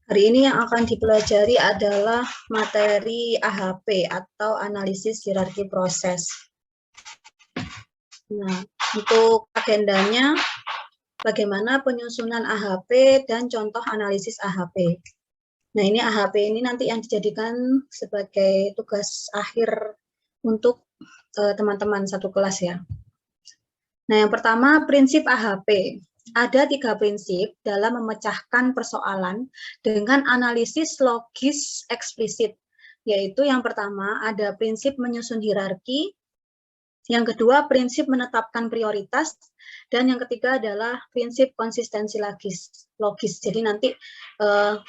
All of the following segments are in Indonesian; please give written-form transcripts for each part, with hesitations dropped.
Hari ini yang akan dipelajari adalah materi AHP atau analisis hierarki proses. Nah, untuk agendanya, bagaimana penyusunan AHP dan contoh analisis AHP. Nah, ini AHP ini nanti yang dijadikan sebagai tugas akhir untuk teman-teman satu kelas ya. Nah, yang pertama prinsip AHP. Ada 3 prinsip dalam memecahkan persoalan dengan analisis logis eksplisit, yaitu yang pertama ada prinsip menyusun hierarki, yang kedua prinsip menetapkan prioritas, dan yang ketiga adalah prinsip konsistensi logis. Jadi nanti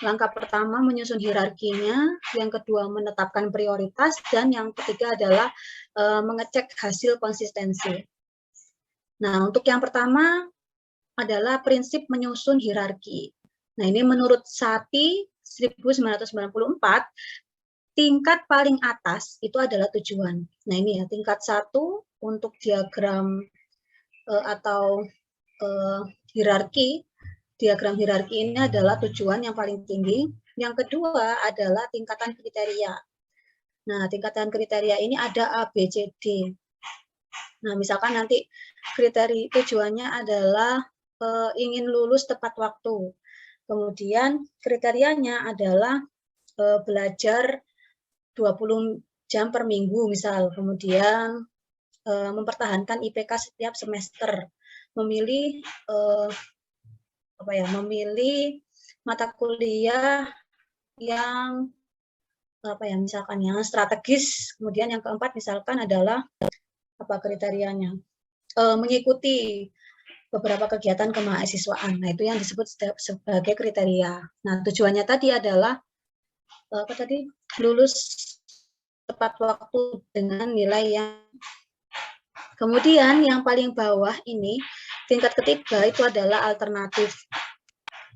langkah pertama menyusun hierarkinya, yang kedua menetapkan prioritas, dan yang ketiga adalah mengecek hasil konsistensi. Nah, untuk yang pertama adalah prinsip menyusun hierarki. Nah, ini menurut Sati 1994, tingkat paling atas itu adalah tujuan. Nah, ini ya, tingkat 1 untuk diagram atau hierarki. Diagram hierarki ini adalah tujuan yang paling tinggi. Yang kedua adalah tingkatan kriteria. Nah, tingkatan kriteria ini ada A, B, C, D. Nah, misalkan nanti kriteria tujuannya adalah ingin lulus tepat waktu. Kemudian kriterianya adalah belajar 20 jam per minggu misal. Kemudian mempertahankan IPK setiap semester. Memilih memilih mata kuliah yang misalkan yang strategis. Kemudian yang keempat misalkan adalah kriterianya? Mengikuti beberapa kegiatan kemahasiswaan. Nah, itu yang disebut sebagai kriteria. Nah, tujuannya tadi adalah lulus tepat waktu dengan nilai yang. Kemudian yang paling bawah ini, tingkat ketiga itu adalah alternatif.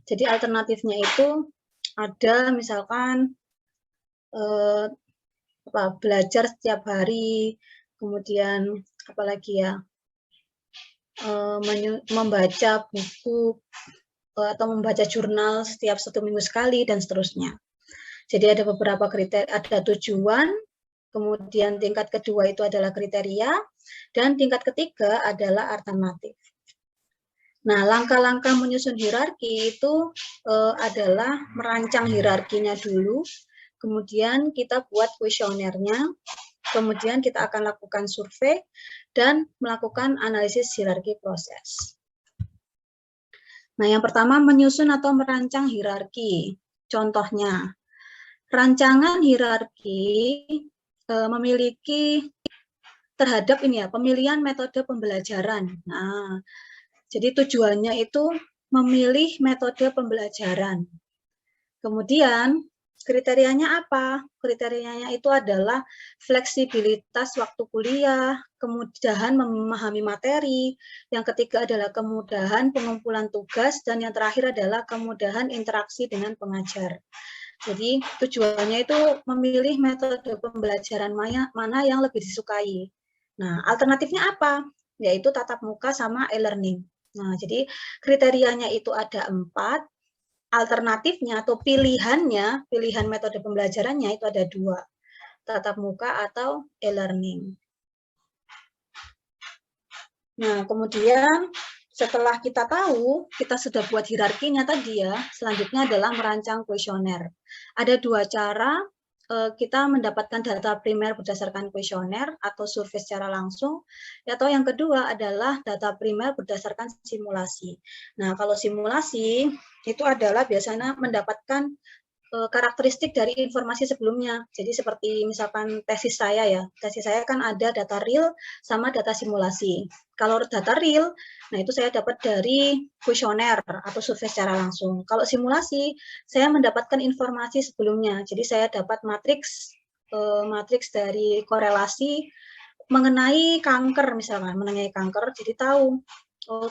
Jadi alternatifnya itu ada misalkan belajar setiap hari, kemudian apalagi ya, membaca buku atau membaca jurnal setiap 1 minggu sekali dan seterusnya. Jadi ada beberapa kriteria, ada tujuan, kemudian tingkat kedua itu adalah kriteria, dan tingkat ketiga adalah alternatif. Nah, langkah-langkah menyusun hierarki itu adalah merancang hierarkinya dulu, kemudian kita buat kuesionernya, kemudian kita akan lakukan survei, dan melakukan analisis hierarki proses. Nah, yang pertama menyusun atau merancang hierarki. Contohnya, rancangan hierarki memiliki terhadap ini ya, pemilihan metode pembelajaran. Nah, jadi tujuannya itu memilih metode pembelajaran. Kemudian kriterianya apa? Kriterianya itu adalah fleksibilitas waktu kuliah, kemudahan memahami materi, yang ketiga adalah kemudahan pengumpulan tugas, dan yang terakhir adalah kemudahan interaksi dengan pengajar. Jadi tujuannya itu memilih metode pembelajaran mana yang lebih disukai. Nah, alternatifnya apa? Yaitu tatap muka sama e-learning. Nah, jadi kriterianya itu ada 4, alternatifnya atau pilihannya, pilihan metode pembelajarannya itu ada 2, tatap muka atau e-learning. Nah, kemudian setelah kita tahu, kita sudah buat hierarkinya tadi ya, selanjutnya adalah merancang kuesioner. Ada 2 cara kita mendapatkan data primer berdasarkan kuesioner atau survei secara langsung, atau yang kedua adalah data primer berdasarkan simulasi. Nah, kalau simulasi itu adalah biasanya mendapatkan karakteristik dari informasi sebelumnya. Jadi seperti misalkan tesis saya ya, tesis saya kan ada data real sama data simulasi. Kalau data real, nah itu saya dapat dari kuesioner atau survei secara langsung. Kalau simulasi, saya mendapatkan informasi sebelumnya. Jadi saya dapat matriks dari korelasi mengenai kanker misalkan, mengenai kanker. Jadi tahu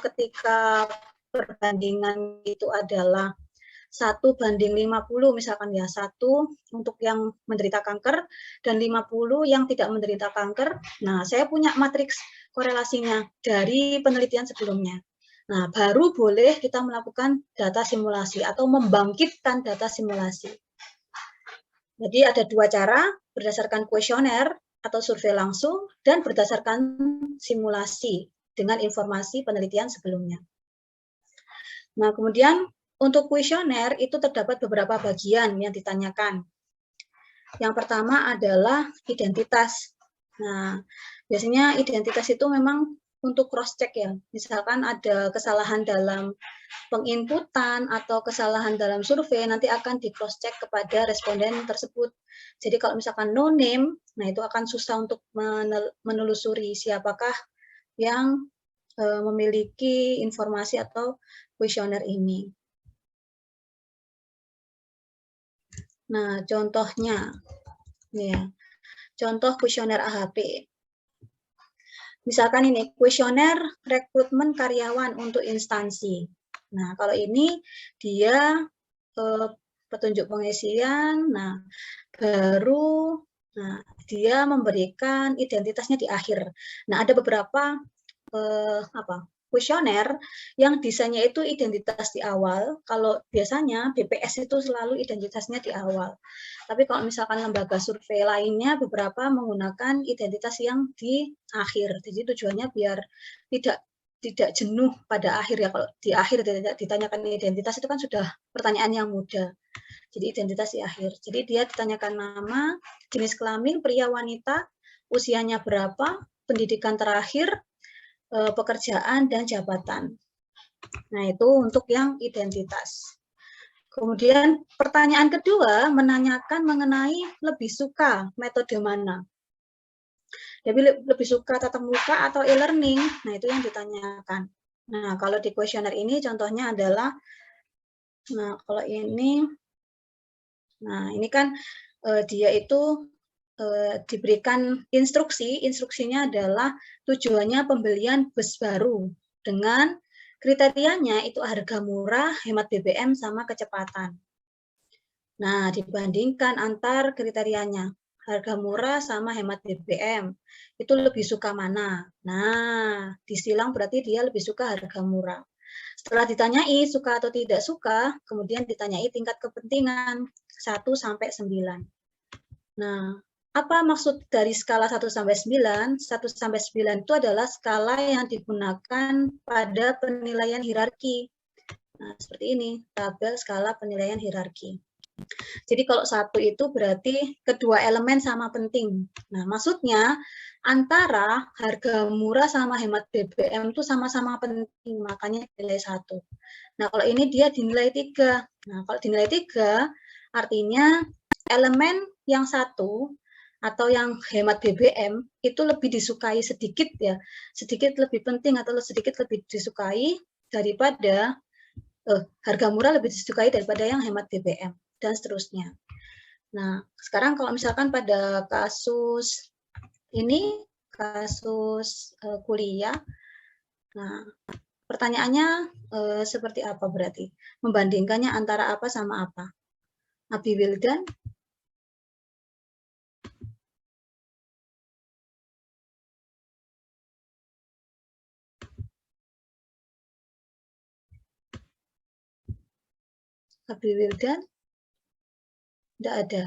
ketika perbandingan itu adalah 1:50 misalkan ya, 1 untuk yang menderita kanker dan 50 yang tidak menderita kanker. Nah, saya punya matriks korelasinya dari penelitian sebelumnya. Nah, baru boleh kita melakukan data simulasi atau membangkitkan data simulasi. Jadi ada dua cara, berdasarkan kuesioner atau survei langsung dan berdasarkan simulasi dengan informasi penelitian sebelumnya. Nah, kemudian untuk kuesioner itu terdapat beberapa bagian yang ditanyakan. Yang pertama adalah identitas. Nah, biasanya identitas itu memang untuk cross check ya. Misalkan ada kesalahan dalam penginputan atau kesalahan dalam survei, nanti akan di cross check kepada responden tersebut. Jadi kalau misalkan no name, nah itu akan susah untuk menelusuri siapakah yang memiliki informasi atau kuesioner ini. Nah, contohnya, ya, contoh kuesioner AHP. Misalkan ini, kuesioner rekrutmen karyawan untuk instansi. Nah, kalau ini dia petunjuk pengisian, nah baru dia memberikan identitasnya di akhir. Nah, ada beberapa kuesioner yang desainnya itu identitas di awal. Kalau biasanya BPS itu selalu identitasnya di awal. Tapi kalau misalkan lembaga survei lainnya beberapa menggunakan identitas yang di akhir. Jadi tujuannya biar tidak jenuh pada akhir ya. Kalau di akhir ditanyakan identitas itu kan sudah pertanyaan yang mudah. Jadi identitas di akhir. Jadi dia ditanyakan nama, jenis kelamin, pria, wanita, usianya berapa, pendidikan terakhir, pekerjaan, dan jabatan. Nah, itu untuk yang identitas. Kemudian pertanyaan kedua menanyakan mengenai lebih suka metode mana. Jadi lebih suka tatap muka atau e-learning, nah itu yang ditanyakan. Nah, kalau di kuesioner ini contohnya adalah, nah kalau ini, nah ini kan dia itu diberikan instruksinya adalah tujuannya pembelian bus baru dengan kriterianya itu harga murah, hemat BBM, sama kecepatan. Nah, dibandingkan antar kriterianya, harga murah sama hemat BBM, itu lebih suka mana? Nah, disilang berarti dia lebih suka harga murah. Setelah ditanyai suka atau tidak suka, kemudian ditanyai tingkat kepentingan 1 sampai 9. Nah, apa maksud dari skala 1 sampai 9? 1 sampai 9 itu adalah skala yang digunakan pada penilaian hierarki. Nah, seperti ini, tabel skala penilaian hierarki. Jadi kalau 1 itu berarti kedua elemen sama penting. Nah, maksudnya antara harga murah sama hemat BBM itu sama-sama penting, makanya nilai 1. Nah, kalau ini dia dinilai 3. Nah, kalau dinilai 3, artinya elemen yang 1 atau yang hemat BBM itu lebih disukai sedikit ya, sedikit lebih penting atau sedikit lebih disukai daripada harga murah lebih disukai daripada yang hemat BBM dan seterusnya. Nah, sekarang kalau misalkan pada kasus ini, kasus kuliah, nah pertanyaannya seperti apa berarti? Membandingkannya antara apa sama apa? Abi Wildan? Abi Wildan? Tidak ada.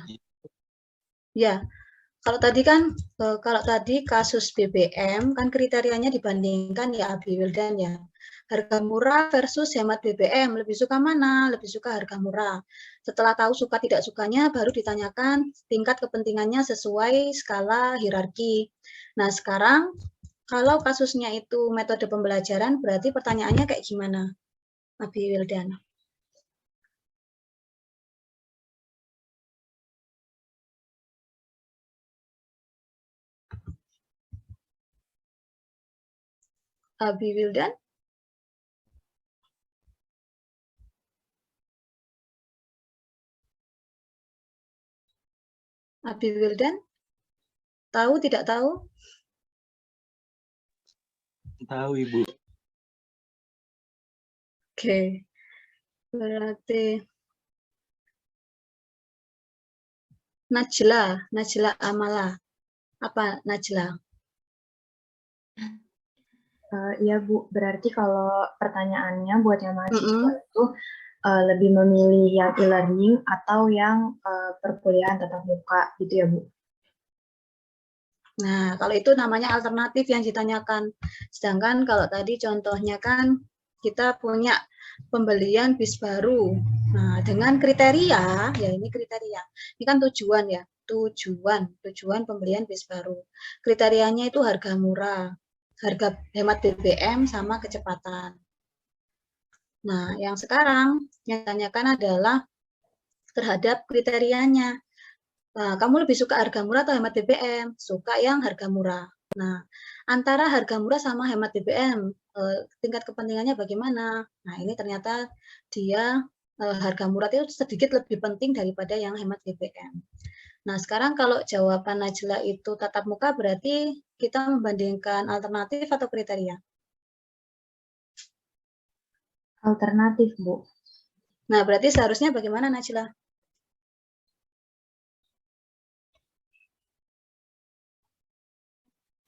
Ya, kalau tadi kasus BBM kan kriterianya dibandingkan ya Abi Wildan ya. Harga murah versus hemat BBM, lebih suka mana? Lebih suka harga murah. Setelah tahu suka tidak sukanya, baru ditanyakan tingkat kepentingannya sesuai skala hierarki. Nah, sekarang kalau kasusnya itu metode pembelajaran, berarti pertanyaannya kayak gimana, Abi Wildan? Abi Wildan? Abi Wildan? Tahu tidak tahu? Tahu, Ibu. Oke. Berarti Najla Amala. Apa Najla? Iya Bu, berarti kalau pertanyaannya buat yang mahasiswa itu lebih memilih yang e-learning atau yang perkuliahan tatap muka gitu ya Bu? Nah, kalau itu namanya alternatif yang ditanyakan. Sedangkan kalau tadi contohnya kan kita punya pembelian bis baru. Nah, dengan kriteria, ya ini kriteria. Ini kan tujuan ya, tujuan pembelian bis baru. Kriterianya itu harga murah, harga hemat BBM sama kecepatan. Nah, yang sekarang yang ditanyakan adalah terhadap kriterianya. Nah, kamu lebih suka harga murah atau hemat BBM? Suka yang harga murah. Nah, antara harga murah sama hemat BBM, tingkat kepentingannya bagaimana? Nah, ini ternyata dia harga murah itu sedikit lebih penting daripada yang hemat BBM. Nah, sekarang kalau jawaban Najla itu tatap muka, berarti kita membandingkan alternatif atau kriteria? Alternatif, Bu. Nah, berarti seharusnya bagaimana, Najla?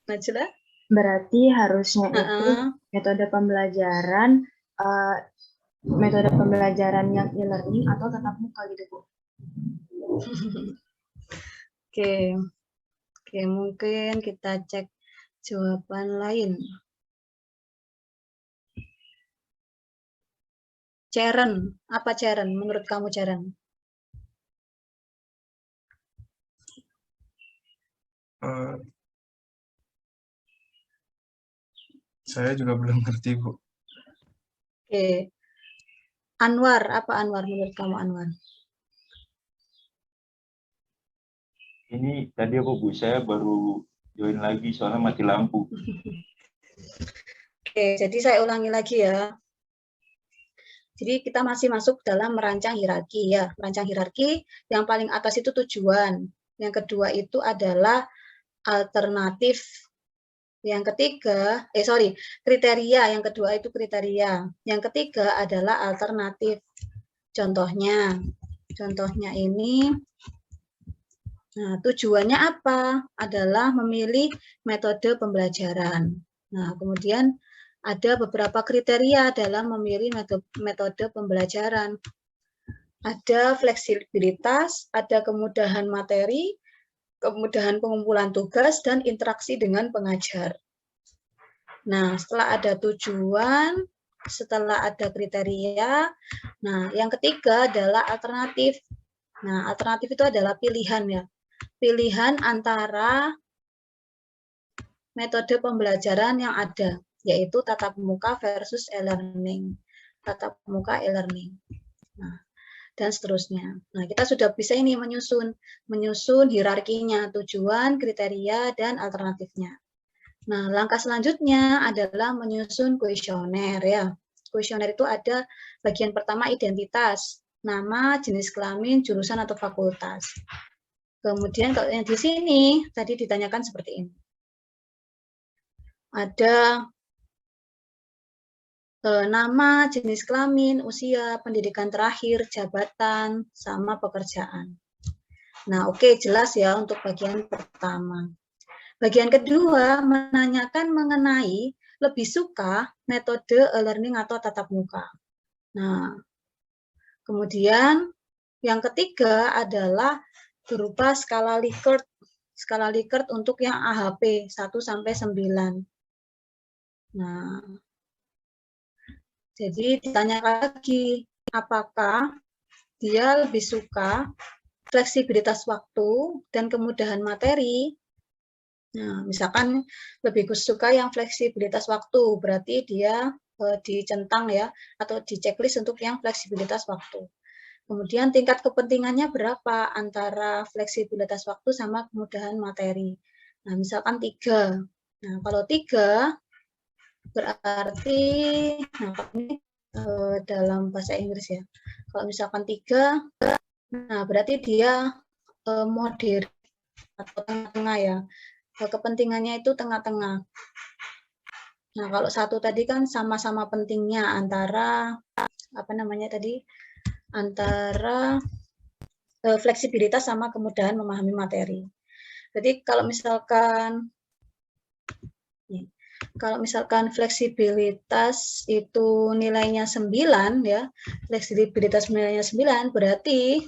Najla? Berarti harusnya itu metode pembelajaran yang e-learning atau tatap muka gitu, Bu. Oke, mungkin kita cek jawaban lain. Ceren, apa Ceren? Menurut kamu Ceren? Saya juga belum ngerti, Bu. Oke. Anwar, apa Anwar menurut kamu Anwar? Ini tadi apa Bu? Saya baru join lagi soalnya mati lampu. Oke, jadi saya ulangi lagi ya. Jadi kita masih masuk dalam merancang hierarki ya. Merancang hierarki yang paling atas itu tujuan. Yang kedua itu adalah alternatif. Yang ketiga, kriteria. Yang kedua itu kriteria. Yang ketiga adalah alternatif. Contohnya ini, nah, tujuannya apa? Adalah memilih metode pembelajaran. Nah, kemudian ada beberapa kriteria dalam memilih metode pembelajaran. Ada fleksibilitas, ada kemudahan materi, kemudahan pengumpulan tugas, dan interaksi dengan pengajar. Nah, setelah ada tujuan, setelah ada kriteria, nah, yang ketiga adalah alternatif. Nah, alternatif itu adalah pilihan ya. Pilihan antara metode pembelajaran yang ada, yaitu tatap muka versus e-learning. Tatap muka e-learning. Nah, dan seterusnya. Nah, kita sudah bisa ini menyusun hierarkinya, tujuan, kriteria, dan alternatifnya. Nah, langkah selanjutnya adalah menyusun kuesioner ya. Kuesioner itu ada bagian pertama identitas, nama, jenis kelamin, jurusan atau fakultas. Kemudian kalau yang di sini tadi ditanyakan seperti ini. Ada nama, jenis kelamin, usia, pendidikan terakhir, jabatan, sama pekerjaan. Nah, oke, jelas ya untuk bagian pertama. Bagian kedua menanyakan mengenai lebih suka metode e-learning atau tatap muka. Nah, kemudian yang ketiga adalah berupa skala Likert. Skala Likert untuk yang AHP 1 sampai 9. Nah, jadi ditanya lagi, apakah dia lebih suka fleksibilitas waktu dan kemudahan materi. Nah, misalkan lebih suka yang fleksibilitas waktu, berarti dia dicentang ya, atau di checklist untuk yang fleksibilitas waktu. Kemudian tingkat kepentingannya berapa antara fleksibilitas waktu sama kemudahan materi. Nah, misalkan 3. Nah, kalau 3 berarti, nah ini dalam bahasa Inggris ya. Kalau misalkan 3, nah berarti dia moderate atau tengah-tengah ya. Kepentingannya itu tengah-tengah. Nah, kalau 1 tadi kan sama-sama pentingnya antara antara fleksibilitas sama kemudahan memahami materi. Jadi kalau misalkan Kalau misalkan fleksibilitas itu nilainya 9 ya, fleksibilitas nilainya 9 berarti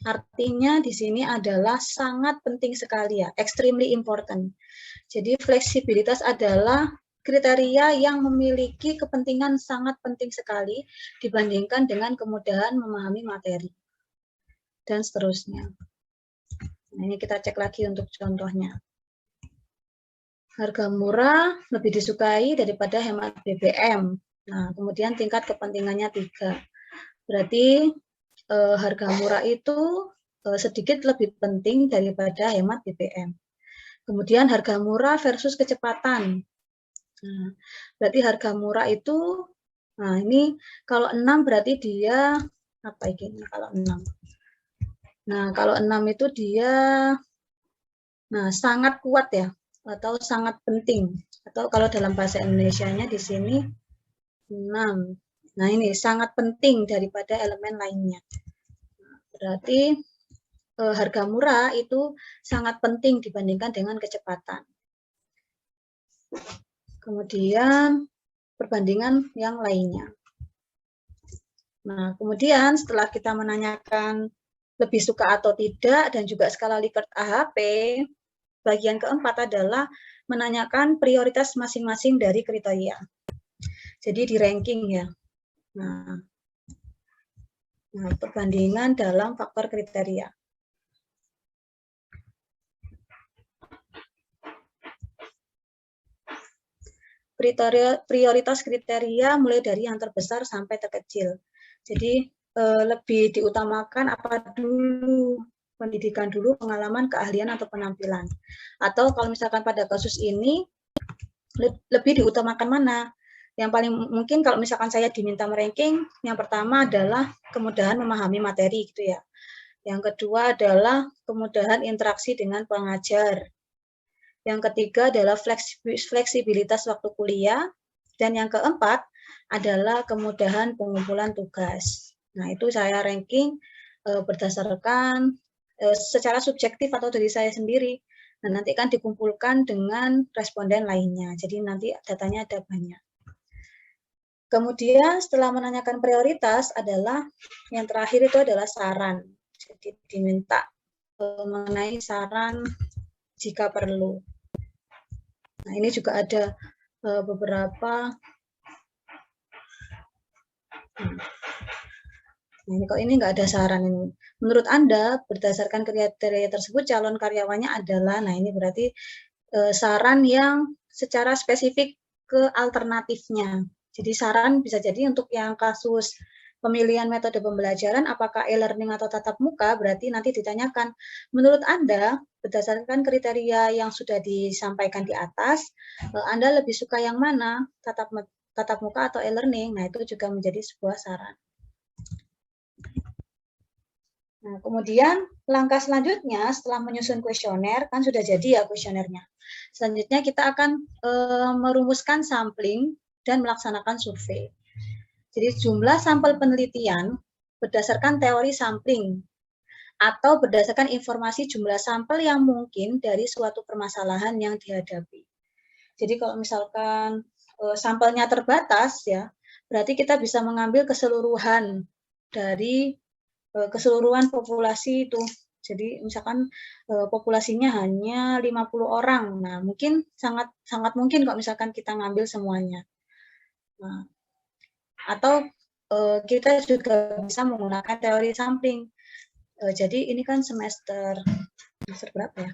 artinya di sini adalah sangat penting sekali ya, extremely important. Jadi fleksibilitas adalah kriteria yang memiliki kepentingan sangat penting sekali dibandingkan dengan kemudahan memahami materi. Dan seterusnya. Nah, ini kita cek lagi untuk contohnya. Harga murah lebih disukai daripada hemat BBM. Nah, kemudian tingkat kepentingannya 3. Berarti harga murah itu sedikit lebih penting daripada hemat BBM. Kemudian harga murah versus kecepatan. Nah, berarti harga murah itu, nah ini kalau 6 berarti dia, apa ini kalau 6? Nah, kalau 6 itu dia sangat kuat ya, atau sangat penting. Atau kalau dalam bahasa Indonesianya di sini 6. Nah, ini sangat penting daripada elemen lainnya. Berarti harga murah itu sangat penting dibandingkan dengan kecepatan. Kemudian perbandingan yang lainnya. Nah, kemudian setelah kita menanyakan lebih suka atau tidak dan juga skala Likert AHP, bagian keempat adalah menanyakan prioritas masing-masing dari kriteria. Jadi di ranking ya. Nah, perbandingan dalam faktor kriteria. Prioritas kriteria mulai dari yang terbesar sampai terkecil. Jadi lebih diutamakan apa dulu, pendidikan dulu, pengalaman, keahlian, atau penampilan. Atau kalau misalkan pada kasus ini, lebih diutamakan mana? Yang paling mungkin kalau misalkan saya diminta meranking, yang pertama adalah kemudahan memahami materi gitu ya. Yang kedua adalah kemudahan interaksi dengan pengajar. Yang ketiga adalah fleksibilitas waktu kuliah. Dan yang keempat adalah kemudahan pengumpulan tugas. Nah, itu saya ranking berdasarkan secara subjektif atau dari saya sendiri. Nah, nanti kan dikumpulkan dengan responden lainnya. Jadi nanti datanya ada banyak. Kemudian setelah menanyakan prioritas adalah yang terakhir itu adalah saran. Jadi diminta mengenai saran jika perlu. Nah, ini juga ada beberapa. Nah, ini kok ini nggak ada saran ini. Menurut Anda, berdasarkan kriteria tersebut, calon karyawannya adalah, nah ini berarti saran yang secara spesifik ke alternatifnya. Jadi saran bisa jadi untuk yang kasus pemilihan metode pembelajaran, apakah e-learning atau tatap muka, berarti nanti ditanyakan, menurut Anda, berdasarkan kriteria yang sudah disampaikan di atas, Anda lebih suka yang mana, tatap muka atau e-learning? Nah, itu juga menjadi sebuah saran. Nah, kemudian langkah selanjutnya setelah menyusun kuesioner, kan sudah jadi ya kuesionernya. Selanjutnya kita akan merumuskan sampling dan melaksanakan survei. Jadi jumlah sampel penelitian berdasarkan teori sampling atau berdasarkan informasi jumlah sampel yang mungkin dari suatu permasalahan yang dihadapi. Jadi kalau misalkan sampelnya terbatas ya, berarti kita bisa mengambil keseluruhan dari keseluruhan populasi itu. Jadi misalkan populasinya hanya 50 orang. Nah, mungkin sangat mungkin kok misalkan kita ngambil semuanya. Nah, atau kita juga bisa menggunakan teori sampling. Jadi ini kan semester berapa ya?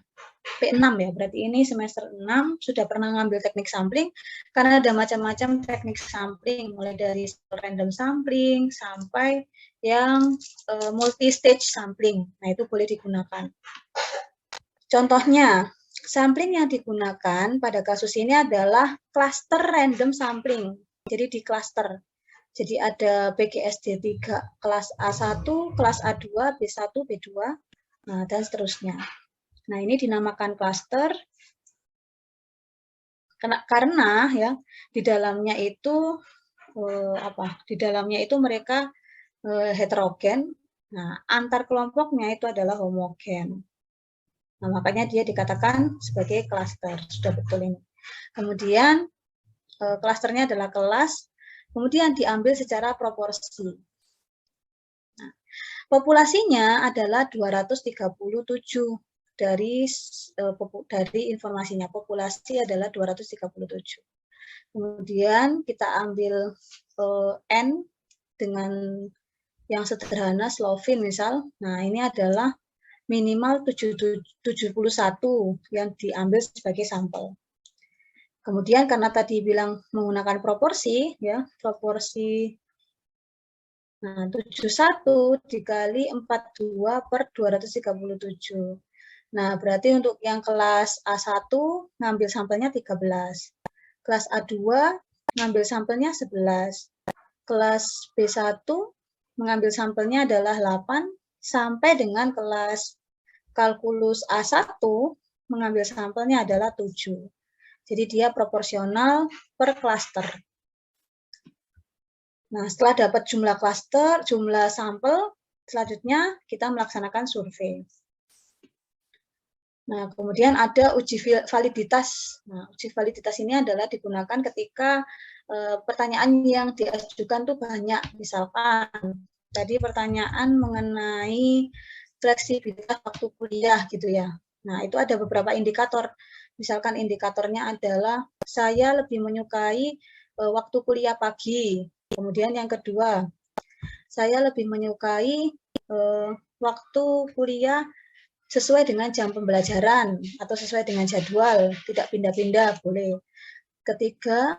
P6 ya, berarti ini semester 6 sudah pernah ngambil teknik sampling, karena ada macam-macam teknik sampling, mulai dari random sampling sampai yang multi-stage sampling. Nah, itu boleh digunakan. Contohnya, sampling yang digunakan pada kasus ini adalah cluster random sampling. Jadi di cluster. Jadi ada PGSD 3, kelas A1, kelas A2, B1, B2, nah, dan seterusnya. Nah, ini dinamakan cluster karena ya di dalamnya itu di dalamnya itu mereka heterogen. Nah, antar kelompoknya itu adalah homogen. Nah, makanya dia dikatakan sebagai cluster. Sudah betul ini. Kemudian klasternya adalah kelas, kemudian diambil secara proporsi. Nah, populasinya adalah 237 dari informasinya. Populasi adalah 237. Kemudian kita ambil N dengan yang sederhana, Slovin misal. Nah, ini adalah minimal 71 yang diambil sebagai sampel. Kemudian karena tadi bilang menggunakan proporsi, ya, proporsi 71 dikali 42 per 237. Nah, berarti untuk yang kelas A1 ngambil sampelnya 13. Kelas A2 ngambil sampelnya 11. Kelas B1 mengambil sampelnya adalah 8 sampai dengan kelas kalkulus A1 mengambil sampelnya adalah 7. Jadi dia proporsional per klaster. Nah, setelah dapat jumlah klaster, jumlah sampel, selanjutnya kita melaksanakan survei. Nah, kemudian ada uji validitas. Nah, uji validitas ini adalah digunakan ketika pertanyaan yang diajukan tuh banyak. Misalkan tadi pertanyaan mengenai fleksibilitas waktu kuliah gitu ya. Nah, itu ada beberapa indikator. Misalkan indikatornya adalah saya lebih menyukai waktu kuliah pagi. Kemudian yang kedua, saya lebih menyukai waktu kuliah sesuai dengan jam pembelajaran atau sesuai dengan jadwal, tidak pindah-pindah, boleh. Ketiga,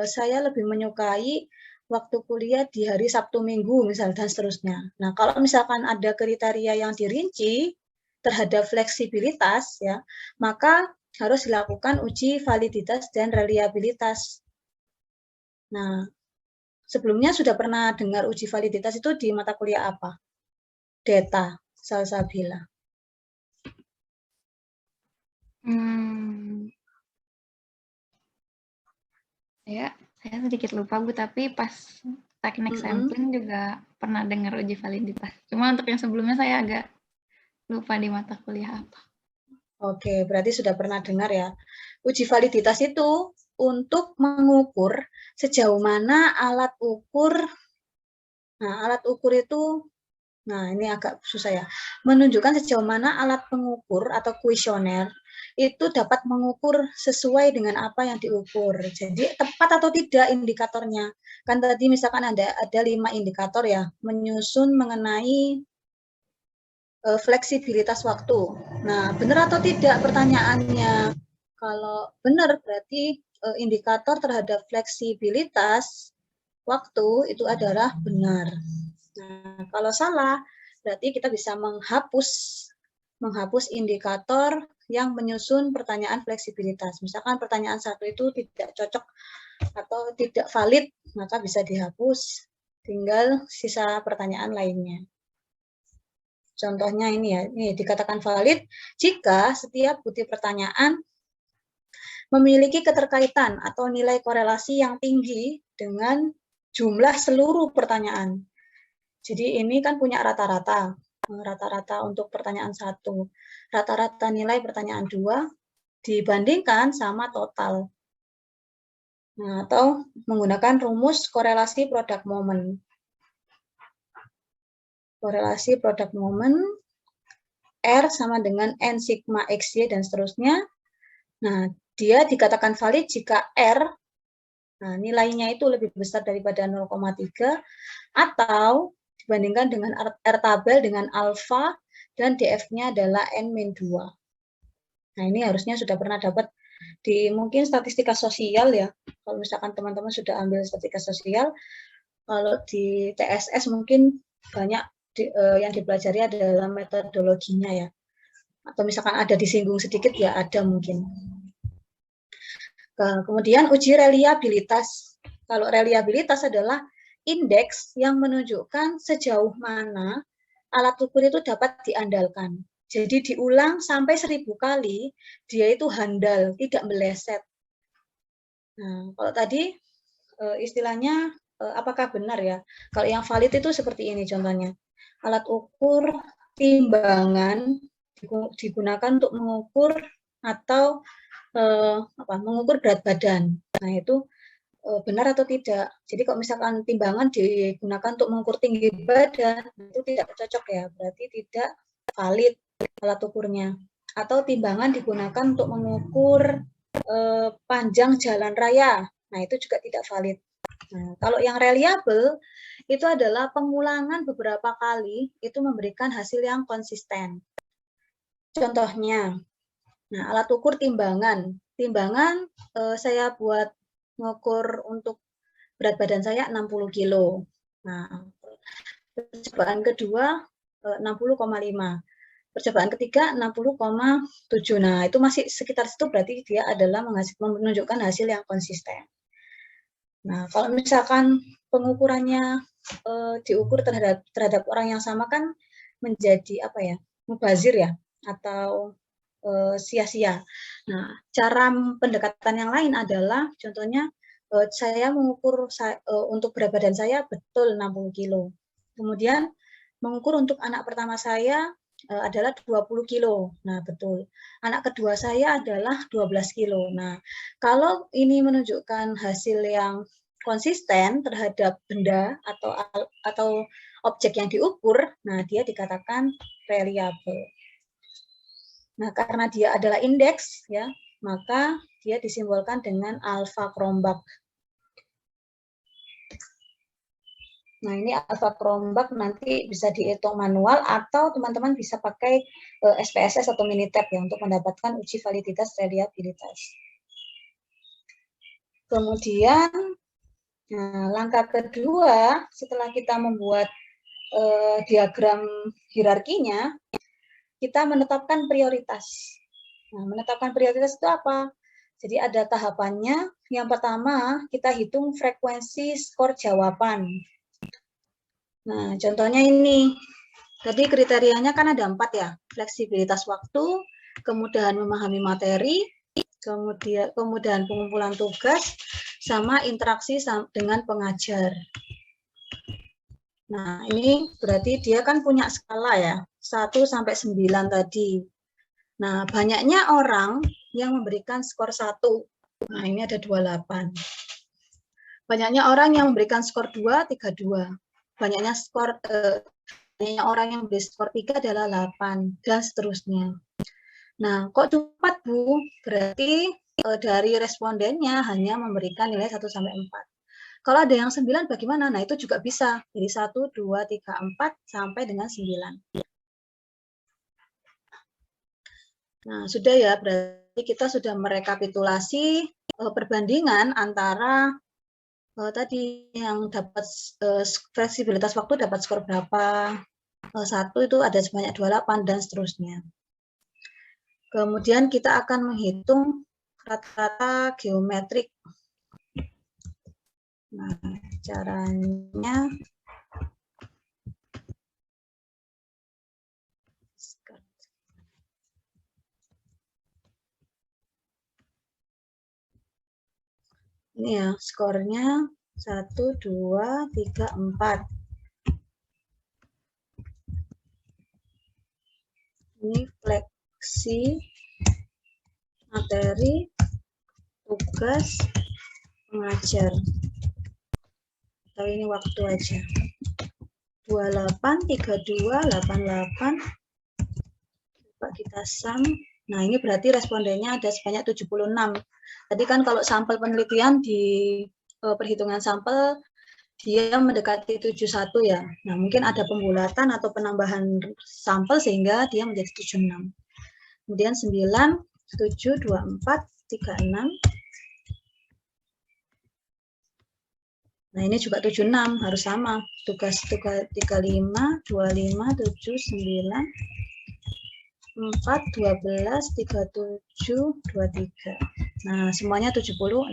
saya lebih menyukai waktu kuliah di hari Sabtu Minggu, misal, dan seterusnya. Nah, kalau misalkan ada kriteria yang dirinci terhadap fleksibilitas, ya, maka harus dilakukan uji validitas dan reliabilitas. Nah, sebelumnya sudah pernah dengar uji validitas itu di mata kuliah apa? Data, Salsabila. Ya, saya sedikit lupa Bu, tapi pas teknik sampling juga pernah dengar uji validitas. Cuma untuk yang sebelumnya saya agak lupa di mata kuliah apa. Oke, berarti sudah pernah dengar ya. Uji validitas itu untuk mengukur sejauh mana alat ukur. Nah, alat ukur itu, nah ini agak susah ya. Menunjukkan sejauh mana alat pengukur atau kuesioner itu dapat mengukur sesuai dengan apa yang diukur. Jadi tepat atau tidak indikatornya. Kan tadi misalkan ada 5 indikator ya, menyusun mengenai fleksibilitas waktu. Nah, benar atau tidak pertanyaannya? Kalau benar berarti indikator terhadap fleksibilitas waktu itu adalah benar. Nah, kalau salah berarti kita bisa menghapus indikator yang menyusun pertanyaan fleksibilitas. Misalkan pertanyaan satu itu tidak cocok atau tidak valid, maka bisa dihapus, tinggal sisa pertanyaan lainnya. Contohnya ini ya, ini dikatakan valid jika setiap bukti pertanyaan memiliki keterkaitan atau nilai korelasi yang tinggi dengan jumlah seluruh pertanyaan. Jadi ini kan punya rata-rata untuk pertanyaan 1, rata-rata nilai pertanyaan 2 dibandingkan sama total. Nah, atau menggunakan rumus korelasi product moment. Korelasi product moment, R sama dengan N sigma XY dan seterusnya. Nah, dia dikatakan valid jika R, nah, nilainya itu lebih besar daripada 0,3 atau dibandingkan dengan R tabel dengan alfa dan DF-nya adalah N-2. Nah, ini harusnya sudah pernah dapat di mungkin statistika sosial ya. Kalau misalkan teman-teman sudah ambil statistika sosial, kalau di TSS mungkin banyak yang dipelajari adalah metodologinya ya. Atau misalkan ada disinggung sedikit ya ada mungkin. Kemudian uji reliabilitas. Kalau reliabilitas adalah indeks yang menunjukkan sejauh mana alat ukur itu dapat diandalkan. Jadi diulang sampai 1000 kali, dia itu handal, tidak meleset. Nah, kalau tadi istilahnya apakah benar ya? Kalau yang valid itu seperti ini contohnya. Alat ukur timbangan digunakan untuk mengukur atau mengukur berat badan. Nah, itu benar atau tidak. Jadi kalau misalkan timbangan digunakan untuk mengukur tinggi badan, itu tidak cocok ya, berarti tidak valid alat ukurnya. Atau timbangan digunakan untuk mengukur panjang jalan raya, nah itu juga tidak valid. Nah, kalau yang reliable itu adalah pengulangan beberapa kali itu memberikan hasil yang konsisten. Contohnya, nah alat ukur timbangan. Timbangan saya buat mengukur untuk berat badan saya 60 kilo. Nah, percobaan kedua 60,5. Percobaan ketiga 60,7. Nah, itu masih sekitar situ, berarti dia adalah menunjukkan hasil yang konsisten. Nah, kalau misalkan pengukurannya diukur terhadap orang yang sama kan menjadi apa ya? Mubazir ya, atau sia-sia. Nah, cara pendekatan yang lain adalah contohnya saya mengukur untuk berat badan saya betul 60 kilo. Kemudian mengukur untuk anak pertama saya adalah 20 kilo. Nah, betul. Anak kedua saya adalah 12 kilo. Nah, kalau ini menunjukkan hasil yang konsisten terhadap benda atau objek yang diukur, nah dia dikatakan reliable. Nah, karena dia adalah indeks ya, maka dia disimbolkan dengan alfa Cronbach. Nah, ini alfa Cronbach nanti bisa dihitung manual atau teman-teman bisa pakai SPSS atau Minitab ya untuk mendapatkan uji validitas reliabilitas. Kemudian langkah kedua setelah kita membuat diagram hierarkinya, kita menetapkan prioritas. Nah, menetapkan prioritas itu apa? Jadi ada tahapannya. Yang pertama, kita hitung frekuensi skor jawaban. Nah, contohnya ini. Tadi kriterianya kan ada 4 ya. Fleksibilitas waktu, kemudahan memahami materi, kemudahan pengumpulan tugas, sama interaksi dengan pengajar. Nah, ini berarti dia kan punya skala ya, 1 sampai 9 tadi. Nah, banyaknya orang yang memberikan skor 1. Nah, ini ada 28. Banyaknya orang yang memberikan skor 2, 32. Banyaknya orang yang memberi skor 3 adalah 8, dan seterusnya. Nah, kok cepat, Bu? Berarti dari respondennya hanya memberikan nilai 1 sampai 4. Kalau ada yang 9 bagaimana? Nah, itu juga bisa. Jadi 1, 2, 3, 4 sampai dengan 9. Nah, sudah ya, berarti kita sudah merekapitulasi perbandingan antara tadi yang dapat fleksibilitas waktu dapat skor berapa. 1 itu ada sebanyak 28 dan seterusnya. Kemudian kita akan menghitung rata-rata geometrik. Nah, caranya ini ya, skornya 1, 2, 3, 4. Ini fleksi, materi, tugas, pengajar. Atau ini waktu aja. 28, 32, 88. Coba kita sum. Nah, ini berarti respondennya ada sebanyak 76. Tadi kan kalau sampel penelitian di perhitungan sampel dia mendekati 71 ya. Nah, mungkin ada pembulatan atau penambahan sampel sehingga dia menjadi 76. Kemudian 9, 7, 24, 36. Nah, ini juga 76, harus sama. Tugas 35, 25, 7, 9, 4, 12, 37, 23. Nah, semuanya 76.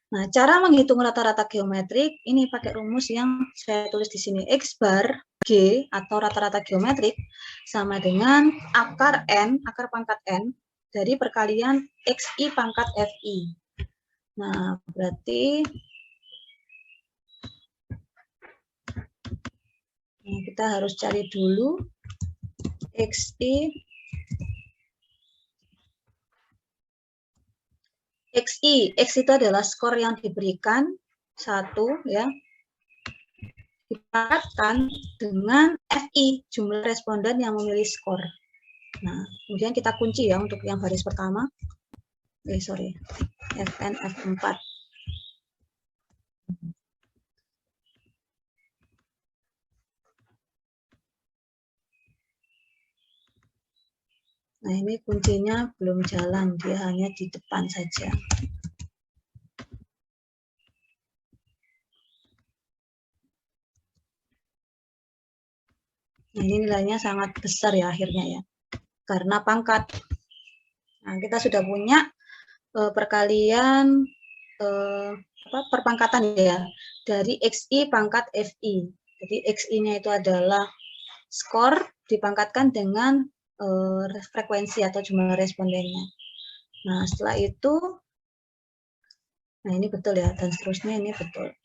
Nah, cara menghitung rata-rata geometrik, ini pakai rumus yang saya tulis di sini. X bar G atau rata-rata geometrik sama dengan akar N, akar pangkat N, dari perkalian XI pangkat FI. Nah, berarti kita harus cari dulu XI XI, X itu adalah skor yang diberikan, 1 ya, dipangkatkan dengan FI, jumlah responden yang memilih skor. Nah, kemudian kita kunci ya untuk yang baris pertama. FN F4. Nah, ini kuncinya belum jalan, dia hanya di depan saja. Nah, ini nilainya sangat besar ya akhirnya ya, karena pangkat. Nah, kita sudah punya perkalian perpangkatan ya, dari XI pangkat FI. Jadi XI-nya itu adalah skor dipangkatkan dengan frekuensi atau jumlah respondennya. Nah, setelah itu, nah ini betul ya, dan seterusnya ini betul.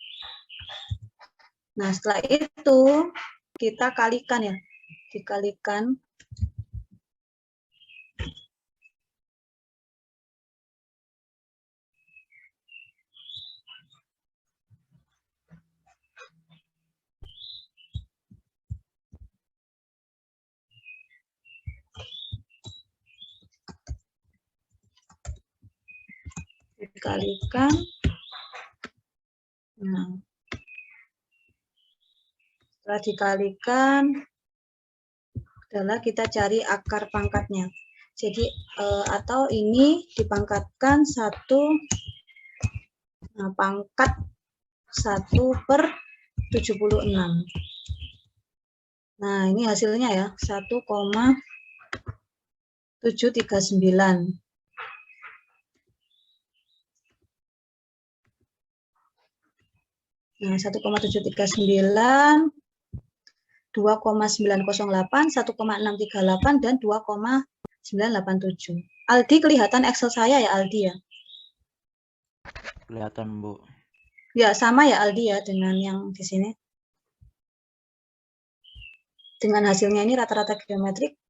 Nah, setelah itu kita kalikan ya, dikalikan nah, setelah dikalikan adalah kita cari akar pangkatnya. Jadi atau ini dipangkatkan 1, nah, pangkat 1/76. Nah, ini hasilnya ya, 1,739. Nah, 1,739, 2,908, 1,638, dan 2,987. Aldi, kelihatan Excel saya ya, Aldi ya? Kelihatan, Bu. Ya, sama ya Aldi ya dengan yang di sini. Dengan hasilnya ini rata-rata geometrik.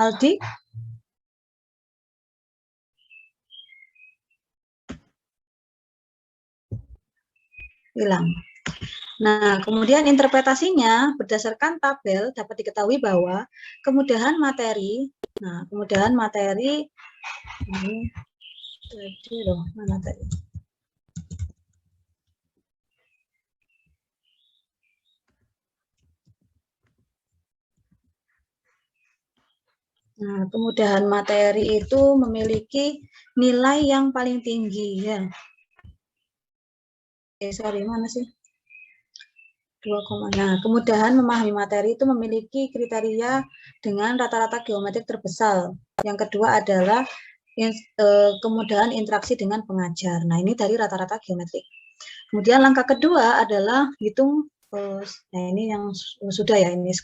Aldi? Hilang. Nah, kemudian interpretasinya berdasarkan tabel dapat diketahui bahwa kemudahan materi, nah kemudahan materi ini tadi loh, mana tadi? Nah, kemudahan materi itu memiliki nilai yang paling tinggi ya. Mana sih? 2, nah, kemudahan memahami materi itu memiliki kriteria dengan rata-rata geometrik terbesar. Yang kedua adalah kemudahan interaksi dengan pengajar. Nah, ini dari rata-rata geometrik. Kemudian langkah kedua adalah hitung, nah ini yang sudah ya, ini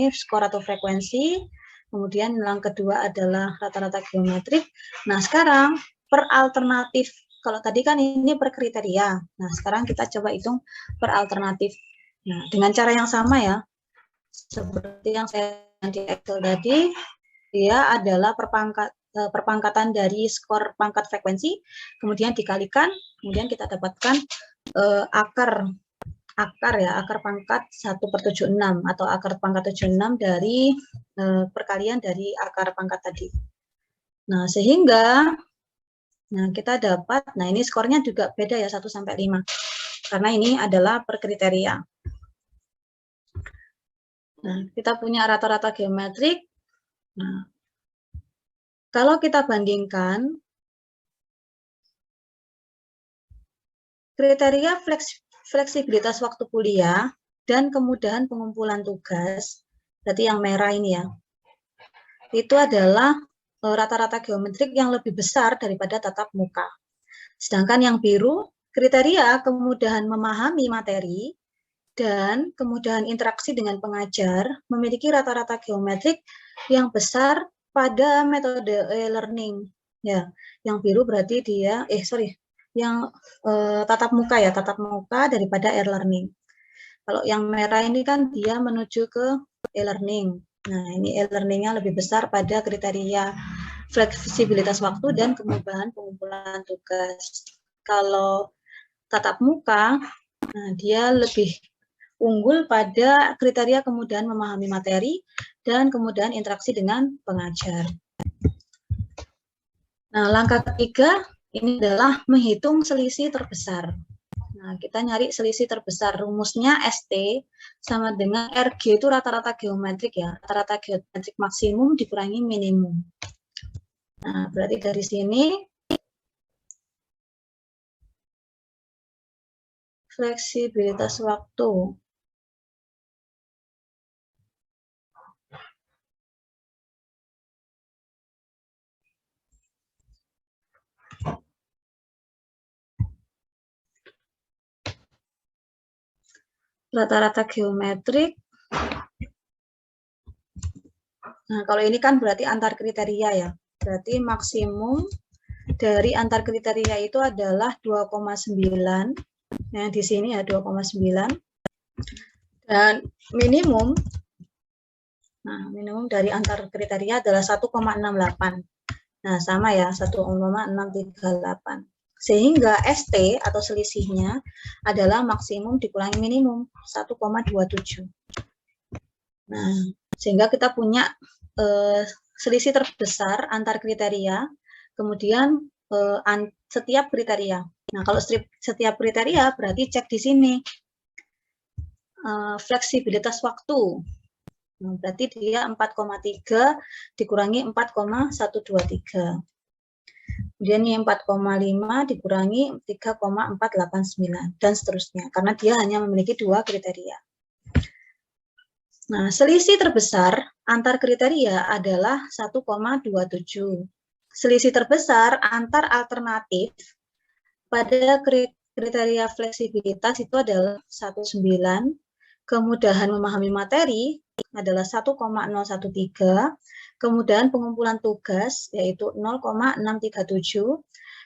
skor atau frekuensi. Kemudian langkah kedua adalah rata-rata geometrik. Nah, sekarang per alternatif. Kalau tadi kan ini per kriteria. Nah, sekarang kita coba hitung per alternatif. Nah, dengan cara yang sama ya, seperti yang saya di Excel tadi, dia adalah perpangkatan dari skor pangkat frekuensi, kemudian dikalikan, kemudian kita dapatkan akar pangkat 1/76 atau akar pangkat 76 dari perkalian dari akar pangkat tadi. Nah, sehingga kita dapat, nah ini skornya juga beda ya 1 sampai 5. Karena ini adalah per kriteria. Nah, kita punya rata-rata geometrik. Nah, kalau kita bandingkan kriteria fleksibilitas waktu kuliah dan kemudahan pengumpulan tugas, berarti yang merah ini ya, itu adalah rata-rata geometrik yang lebih besar daripada tatap muka. Sedangkan yang biru, kriteria kemudahan memahami materi dan kemudahan interaksi dengan pengajar memiliki rata-rata geometrik yang besar pada metode e-learning. Ya, yang biru berarti dia, yang tatap muka ya, tatap muka daripada e-learning. Kalau yang merah ini kan dia menuju ke e-learning. Nah, ini e-learning-nya lebih besar pada kriteria fleksibilitas waktu dan kemudahan pengumpulan tugas. Kalau tatap muka, nah dia lebih unggul pada kriteria kemudahan memahami materi dan kemudahan interaksi dengan pengajar. Nah, langkah ketiga ini adalah menghitung selisih terbesar. Nah, kita nyari selisih terbesar. Rumusnya ST sama dengan RG itu rata-rata geometrik ya. Rata-rata geometrik maksimum dikurangi minimum. Nah, berarti dari sini fleksibilitas waktu. Rata-rata geometrik. Nah, kalau ini kan berarti antar kriteria ya. Berarti maksimum dari antar kriteria itu adalah 2,9. Nah, di sini ya 2,9. Dan minimum, nah minimum dari antar kriteria adalah 1,68. Nah, sama ya, 1,638. Sehingga ST atau selisihnya adalah maksimum dikurangi minimum, 1,27. Nah, sehingga kita punya selisih terbesar antar kriteria, kemudian setiap kriteria. Nah, kalau setiap kriteria berarti cek di sini. Fleksibilitas waktu. Nah, berarti dia 4,3 dikurangi 4,123. Kemudian ini 4,5 dikurangi 3,489 dan seterusnya. Karena dia hanya memiliki 2 kriteria. Nah, selisih terbesar antar kriteria adalah 1,27. Selisih terbesar antar alternatif pada kriteria fleksibilitas itu adalah 19. Kemudahan memahami materi adalah 1,013, kemudahan pengumpulan tugas yaitu 0,637,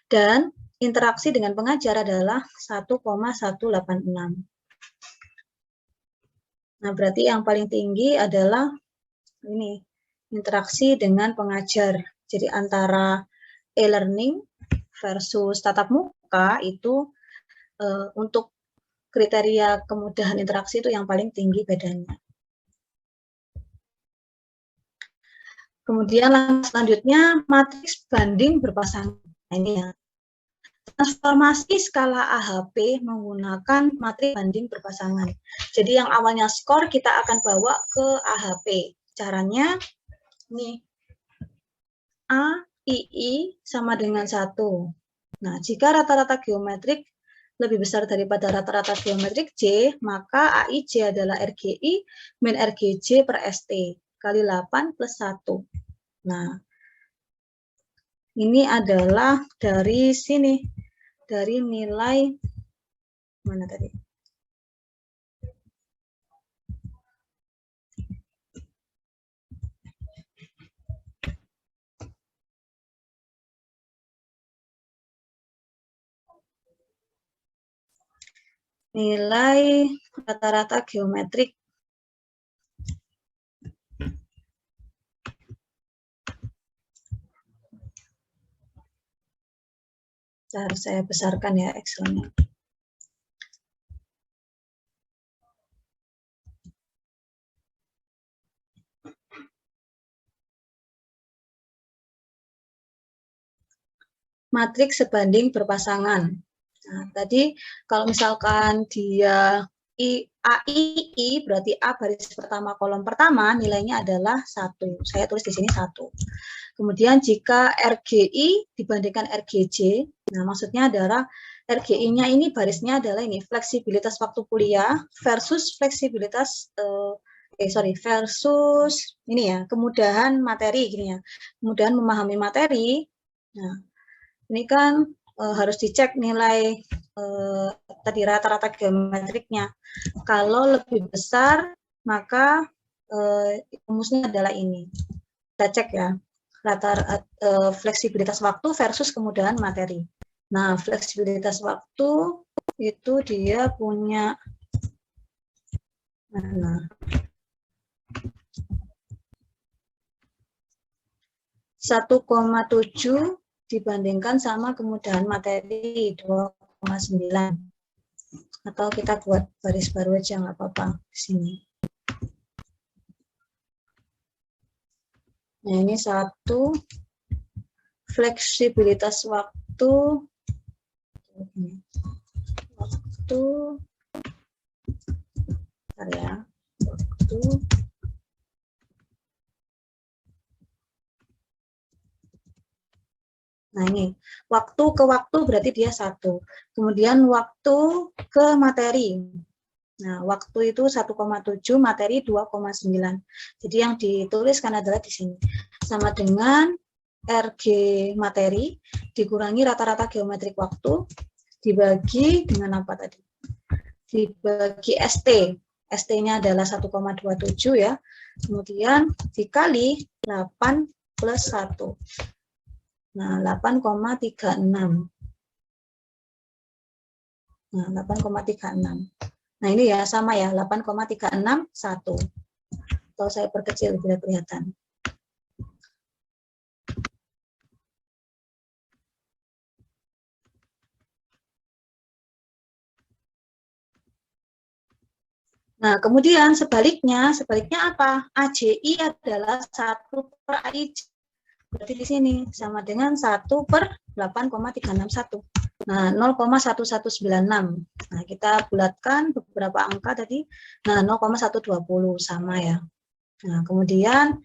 dan interaksi dengan pengajar adalah 1,186. Nah, berarti yang paling tinggi adalah ini, interaksi dengan pengajar. Jadi antara e-learning versus tatap muka itu untuk kriteria kemudahan interaksi itu yang paling tinggi bedanya. Kemudian selanjutnya matriks banding berpasangan. Ini ya. Transformasi skala AHP menggunakan matriks banding berpasangan. Jadi yang awalnya skor kita akan bawa ke AHP. Caranya nih, A, II sama dengan 1. Nah, jika rata-rata geometrik lebih besar daripada rata-rata geometrik J, maka AIJ adalah RGI min RGJ per ST kali 8 plus 1. Nah, ini adalah dari sini, dari nilai, mana tadi? Nilai rata-rata geometrik. Harus saya besarkan ya Excel-nya. Matriks sebanding berpasangan. Nah, tadi kalau misalkan dia AII berarti A baris pertama kolom pertama nilainya adalah 1. Saya tulis di sini 1. Kemudian jika RGI dibandingkan RGJ, nah maksudnya adalah RGI-nya ini barisnya adalah ini fleksibilitas waktu kuliah versus fleksibilitas versus ini ya, kemudahan materi gini ya. Kemudahan memahami materi. Nah, ini kan harus dicek nilai tadi rata-rata geometriknya. Kalau lebih besar, maka rumusnya adalah ini. Kita cek ya, fleksibilitas waktu versus kemudahan materi. Nah, fleksibilitas waktu itu dia punya, 1,7 dibandingkan sama kemudahan materi 2,9. Atau kita buat baris baru aja, nggak apa-apa di sini. Nah, ini 1. Fleksibilitas waktu. Bentar ya. Waktu. Nah, ini waktu ke waktu berarti dia 1. Kemudian waktu ke materi. Nah, waktu itu 1,7, materi 2,9. Jadi yang dituliskan adalah di sini. Sama dengan RG materi dikurangi rata-rata geometrik waktu dibagi dengan apa tadi? Dibagi ST. ST-nya adalah 1,27 ya. Kemudian dikali 8 plus 1. Nah, 8,36. Nah, 8,36. Nah, ini ya sama ya, 8,361. Atau saya perkecil biar kelihatan. Nah, kemudian sebaliknya apa? AJI adalah 1 per AIJ. Berarti di sini sama dengan 1 per 8,361. Nah, 0,1196. Nah, kita bulatkan beberapa angka tadi. Nah, 0,120 sama ya. Nah, kemudian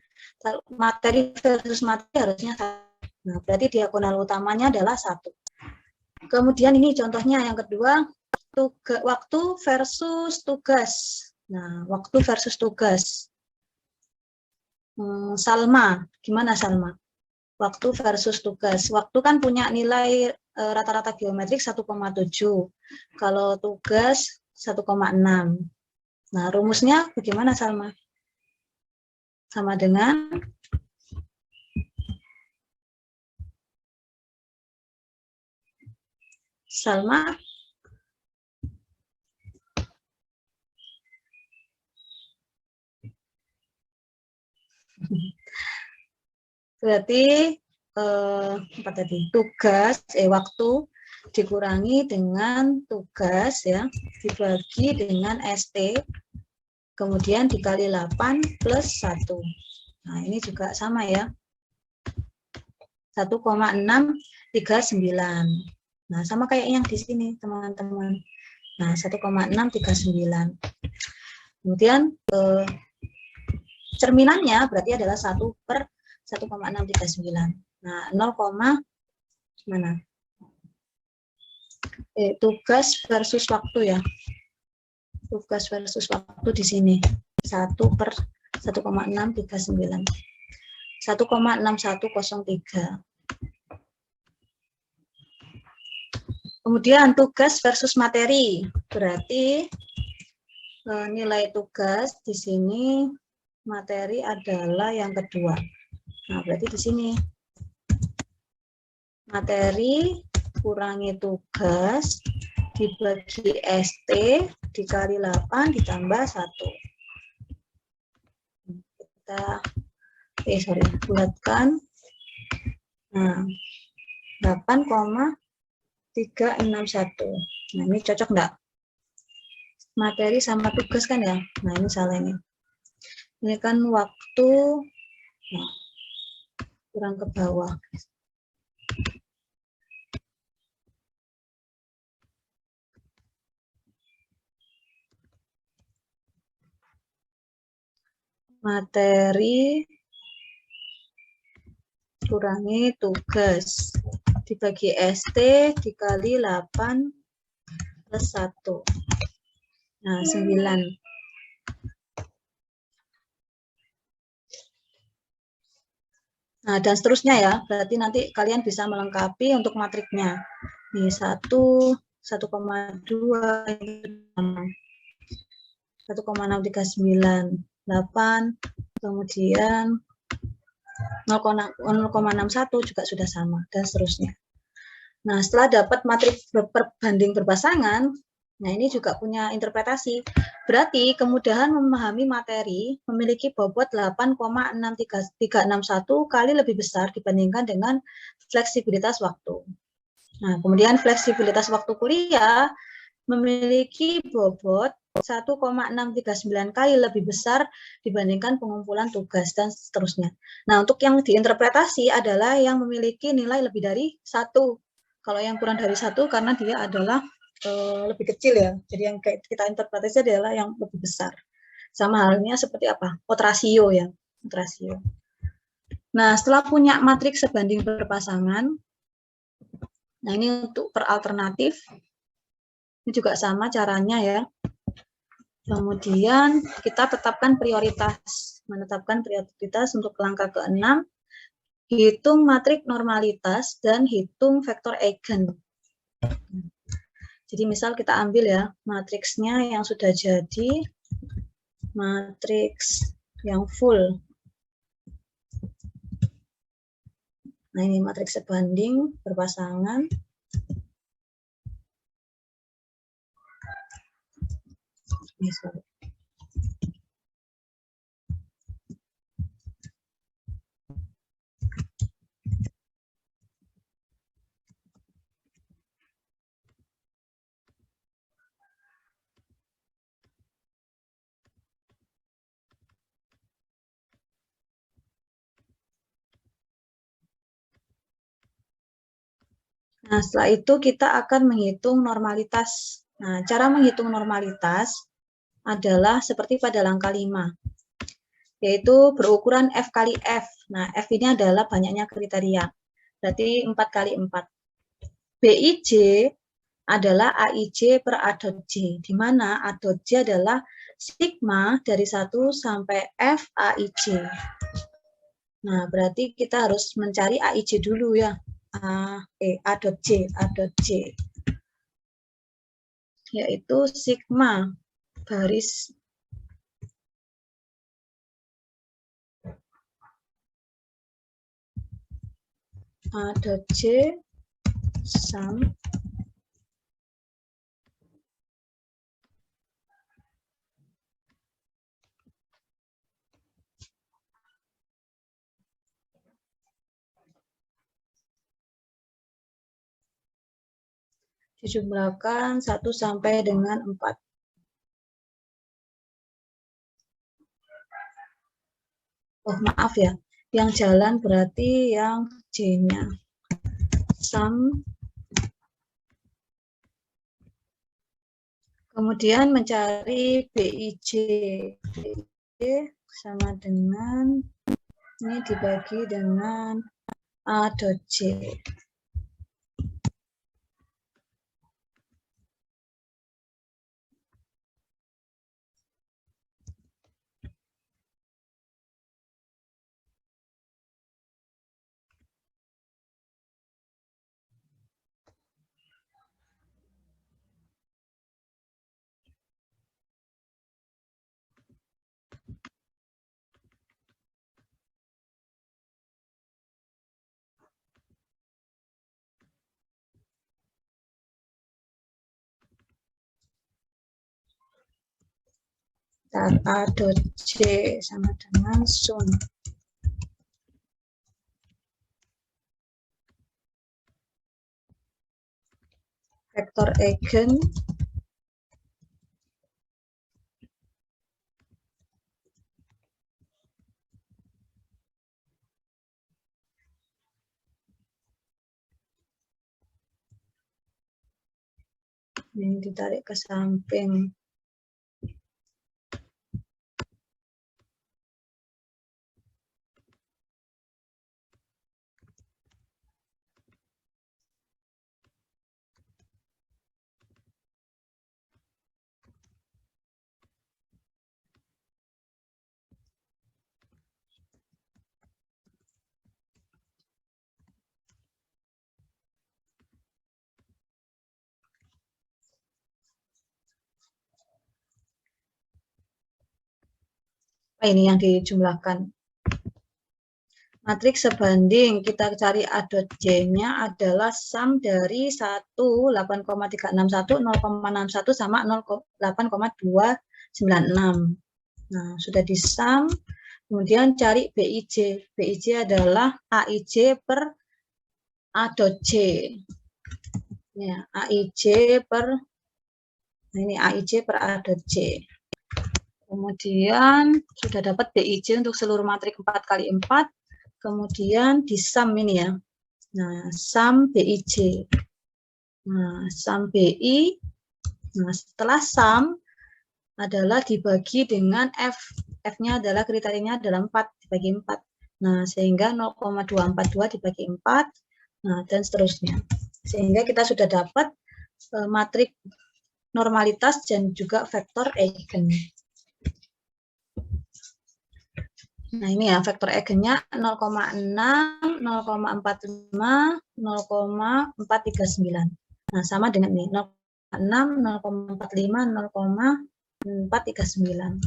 materi versus materi harusnya 1. Nah, berarti diagonal utamanya adalah 1. Kemudian ini contohnya yang kedua, waktu versus tugas. Nah, waktu versus tugas. Salma, gimana Salma? Waktu versus tugas. Waktu kan punya nilai rata-rata geometrik 1,7. Kalau tugas 1,6. Nah, rumusnya bagaimana Salma? Sama dengan Salma. Berarti apa tadi? Tugas waktu dikurangi dengan tugas ya, dibagi dengan ST, kemudian dikali 8 plus 1. Nah, ini juga sama ya. 1,639. Nah, sama kayak yang di sini, teman-teman. Nah, 1,639. Kemudian cerminannya berarti adalah 1 per 1,639. Nah, 0, mana? Tugas versus waktu ya. Tugas versus waktu di sini. 1 per 1,639. 1,6103. Kemudian tugas versus materi. Berarti nilai tugas di sini, materi adalah yang kedua. Nah, berarti di sini materi kurangi tugas dibagi ST dikali 8 ditambah 1. Kita bulatkan. Nah, 8,361. Nah, ini cocok enggak? Materi sama tugas kan ya? Nah, ini salah ini. Ini kan waktu, nah, kurang ke bawah. Materi kurangi tugas dibagi ST dikali 8 plus 1. Nah, 9. Nah, dan seterusnya ya. Berarti nanti kalian bisa melengkapi untuk matriknya. Nih, 1, 1,2, 1,639, 8, kemudian 0,61 juga sudah sama, dan seterusnya. Nah, setelah dapat matrik perbanding berpasangan, Nah, ini juga punya interpretasi. Berarti kemudahan memahami materi memiliki bobot 8,6361 kali lebih besar dibandingkan dengan fleksibilitas waktu. Nah, kemudian fleksibilitas waktu kuliah memiliki bobot 1,639 kali lebih besar dibandingkan pengumpulan tugas dan seterusnya. Nah, untuk yang diinterpretasi adalah yang memiliki nilai lebih dari 1. Kalau yang kurang dari 1 karena dia adalah lebih kecil ya. Jadi yang kita interpretasi adalah yang lebih besar. Sama halnya seperti apa? Otrasio ya. Otrasio. Nah, setelah punya matriks sebanding berpasangan, nah ini untuk per alternatif, ini juga sama caranya ya. Kemudian kita tetapkan prioritas. Menetapkan prioritas untuk langkah ke-6, hitung matriks normalitas dan hitung vektor eigen. Jadi misal kita ambil ya matriksnya yang sudah jadi, matriks yang full. Nah ini matriks sebanding berpasangan. Nah, setelah itu kita akan menghitung normalitas. Nah, cara menghitung normalitas adalah seperti pada langkah 5, yaitu berukuran F kali F. Nah, F ini adalah banyaknya kriteria, berarti 4 kali 4. BIJ adalah AIJ per A dot J, di mana A dot J adalah sigma dari 1 sampai F AIJ. Nah, berarti kita harus mencari AIJ dulu ya. A dot J, yaitu sigma baris A dot J sum dijumlahkan 1 sampai dengan 4. Oh, maaf ya. Yang jalan berarti yang J-nya. Sum. Kemudian mencari BIJ. BIJ sama dengan, ini dibagi dengan A dot J. A dot J sama dengan sun. Vektor eigen ini ditarik ke samping. Ini yang dijumlahkan. Matriks sebanding, kita cari A dot J-nya adalah sum dari 1, 8,361, 0,61 sama 0,8,296. Nah, sudah di sum, kemudian cari BIJ. BIJ adalah AIJ per A dot J. Ya, AIJ per, ini AIJ per A dot J. Kemudian sudah dapat BIJ untuk seluruh matriks 4x4. Kemudian di sum ini ya. Nah, sum BIJ. Nah, sum BI. Nah, setelah sum adalah dibagi dengan F. F-nya adalah kriterianya adalah 4 dibagi 4. Nah, sehingga 0,242 dibagi 4. Nah, dan seterusnya. Sehingga kita sudah dapat matriks normalitas dan juga vektor eigen. Nah, ini ya, vektor eigennya 0,6, 0,45, 0,439. Nah, sama dengan ini, 0,6, 0,45, 0,439.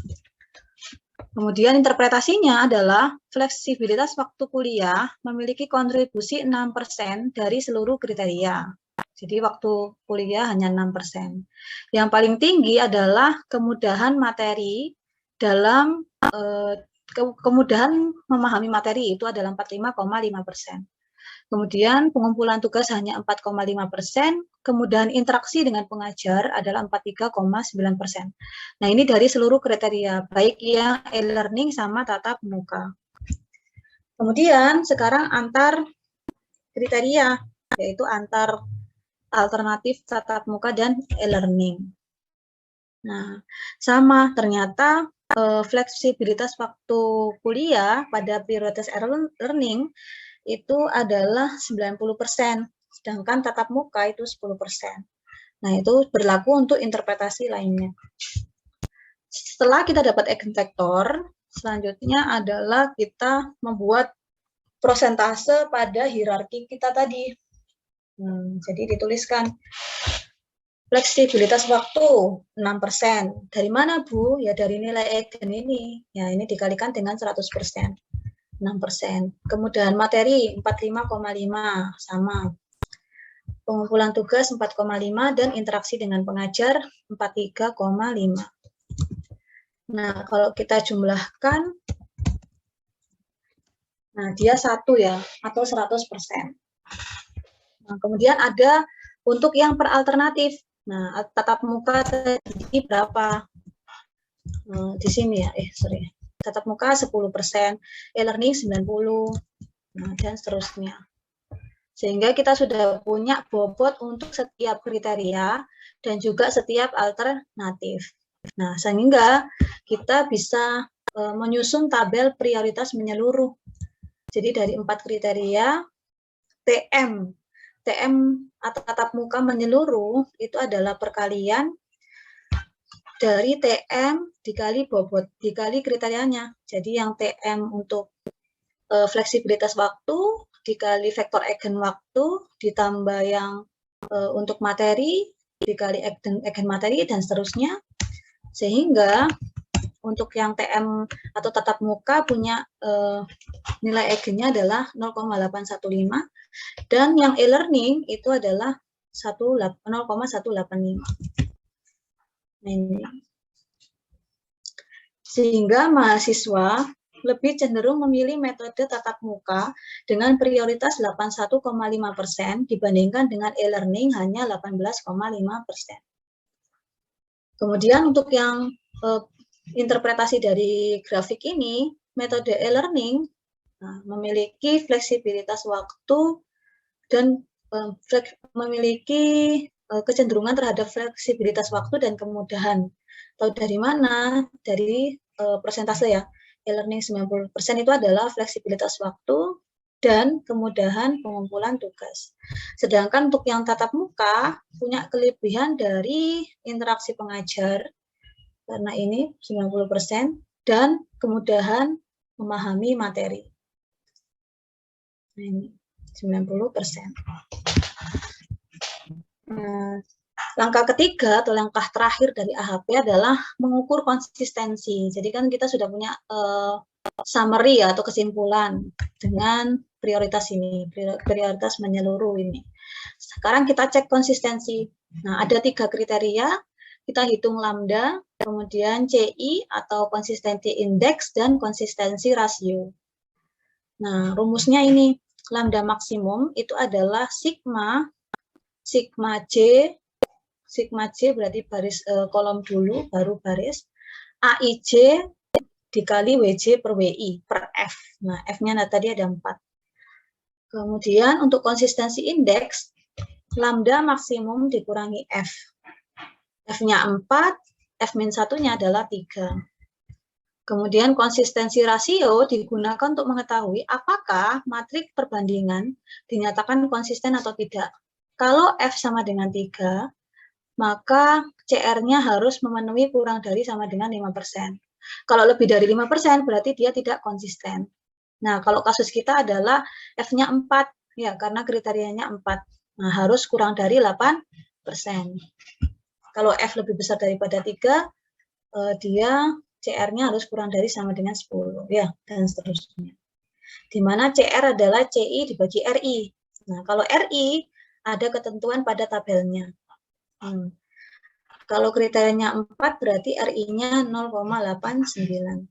Kemudian interpretasinya adalah fleksibilitas waktu kuliah memiliki kontribusi 6% dari seluruh kriteria. Jadi waktu kuliah hanya 6%. Yang paling tinggi adalah kemudahan materi dalam kemudahan memahami materi itu adalah 45,5%. Kemudian pengumpulan tugas hanya 4,5%, kemudahan interaksi dengan pengajar adalah 43,9%. Nah, ini dari seluruh kriteria, baik yang e-learning sama tatap muka. Kemudian sekarang antar kriteria, yaitu antar alternatif tatap muka dan e-learning. Nah, sama ternyata fleksibilitas waktu kuliah pada prioritas e-learning itu adalah 90%, sedangkan tatap muka itu 10%. Nah, itu berlaku untuk interpretasi lainnya. Setelah kita dapat eigenvektor, selanjutnya adalah kita membuat prosentase pada hierarki kita tadi. Jadi dituliskan fleksibilitas waktu 6%. Dari mana, Bu? Ya dari nilai eigen ini. Ya, ini dikalikan dengan 100%. 6%. Kemudahan materi 45,5 sama. Pengumpulan tugas 4,5 dan interaksi dengan pengajar 43,5. Nah, kalau kita jumlahkan, nah dia 1 ya, atau 100%. Nah, kemudian ada untuk yang per alternatif. Nah, tatap muka tadi berapa? Di sini ya, sorry. Tatap muka 10%, e-learning 90%, nah, dan seterusnya. Sehingga kita sudah punya bobot untuk setiap kriteria dan juga setiap alternatif. Nah, sehingga kita bisa menyusun tabel prioritas menyeluruh. Jadi dari 4 kriteria, TM atau tatap muka menyeluruh itu adalah perkalian dari TM dikali bobot, dikali kriterianya. Jadi yang TM untuk fleksibilitas waktu, dikali vektor eigen waktu, ditambah yang untuk materi, dikali eigen materi, dan seterusnya. Sehingga untuk yang TM atau tatap muka punya nilai eigennya adalah 0,815, dan yang e-learning itu adalah 0,185. Nah, ini. Sehingga mahasiswa lebih cenderung memilih metode tatap muka dengan prioritas 81,5% dibandingkan dengan e-learning hanya 18,5%. Kemudian untuk yang interpretasi dari grafik ini, metode e-learning memiliki fleksibilitas waktu dan memiliki kecenderungan terhadap fleksibilitas waktu dan kemudahan. Tahu dari mana? Dari persentase ya. E-learning 90% itu adalah fleksibilitas waktu dan kemudahan pengumpulan tugas. Sedangkan untuk yang tatap muka punya kelebihan dari interaksi pengajar, karena ini 90%, dan kemudahan memahami materi. Nah, ini 90%. Langkah ketiga atau langkah terakhir dari AHP adalah mengukur konsistensi. Jadi kan kita sudah punya summary atau kesimpulan dengan prioritas ini, prioritas menyeluruh ini. Sekarang kita cek konsistensi. Nah, ada 3 kriteria, kita hitung lambda, kemudian CI atau konsistensi indeks, dan konsistensi rasio. Nah, rumusnya ini, lambda maksimum itu adalah sigma J berarti baris kolom dulu, baru baris, AIJ dikali WJ per WI per F. Nah, F-nya tadi ada 4. Kemudian untuk konsistensi indeks, lambda maksimum dikurangi F. F-nya 4, F-1-nya adalah 3. Kemudian konsistensi rasio digunakan untuk mengetahui apakah matrik perbandingan dinyatakan konsisten atau tidak. Kalau F sama dengan 3, maka CR-nya harus memenuhi kurang dari sama dengan 5%. Kalau lebih dari 5% berarti dia tidak konsisten. Nah, kalau kasus kita adalah F-nya 4, ya karena kriterianya 4. Nah, harus kurang dari 8%. Kalau F lebih besar daripada 3, dia CR-nya harus kurang dari sama dengan 10, ya, dan seterusnya. Di mana CR adalah CI dibagi RI. Nah, kalau RI ada ketentuan pada tabelnya. Kalau kriterianya 4, berarti RI-nya 0,89.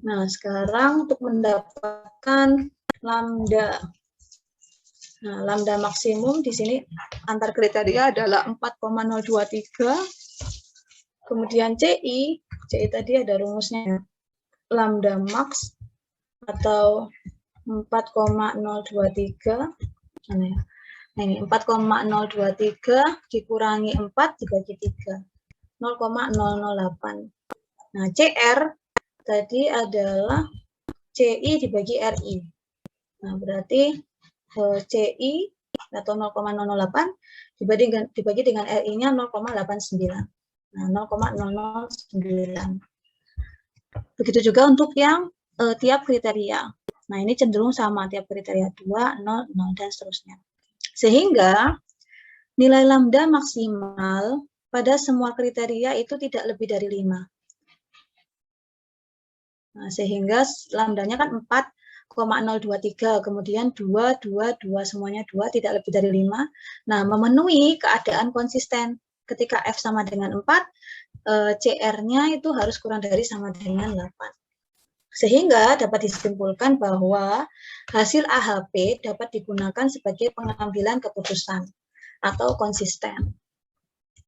Nah, sekarang untuk mendapatkan lambda. Nah, lambda maksimum di sini antar kriteria adalah 4,023. Kemudian CI tadi ada rumusnya. Lambda max atau 4,023. Nah, ini 4,023 dikurangi 4 dibagi 3. 0,008. Nah, CR tadi adalah CI dibagi RI. Nah, berarti CI atau 0,008 dibagi dengan RI-nya 0,89. Nah, 0,009. Begitu juga untuk yang tiap kriteria. Nah, ini cenderung sama tiap kriteria 2, 0, 0, dan seterusnya. Sehingga nilai lambda maksimal pada semua kriteria itu tidak lebih dari 5. Nah, sehingga lambdanya kan 4,023, kemudian 2, 2, 2, semuanya 2, tidak lebih dari 5. Nah, memenuhi keadaan konsisten. Ketika F sama dengan 4, CR-nya itu harus kurang dari sama dengan 8. Sehingga dapat disimpulkan bahwa hasil AHP dapat digunakan sebagai pengambilan keputusan atau konsisten.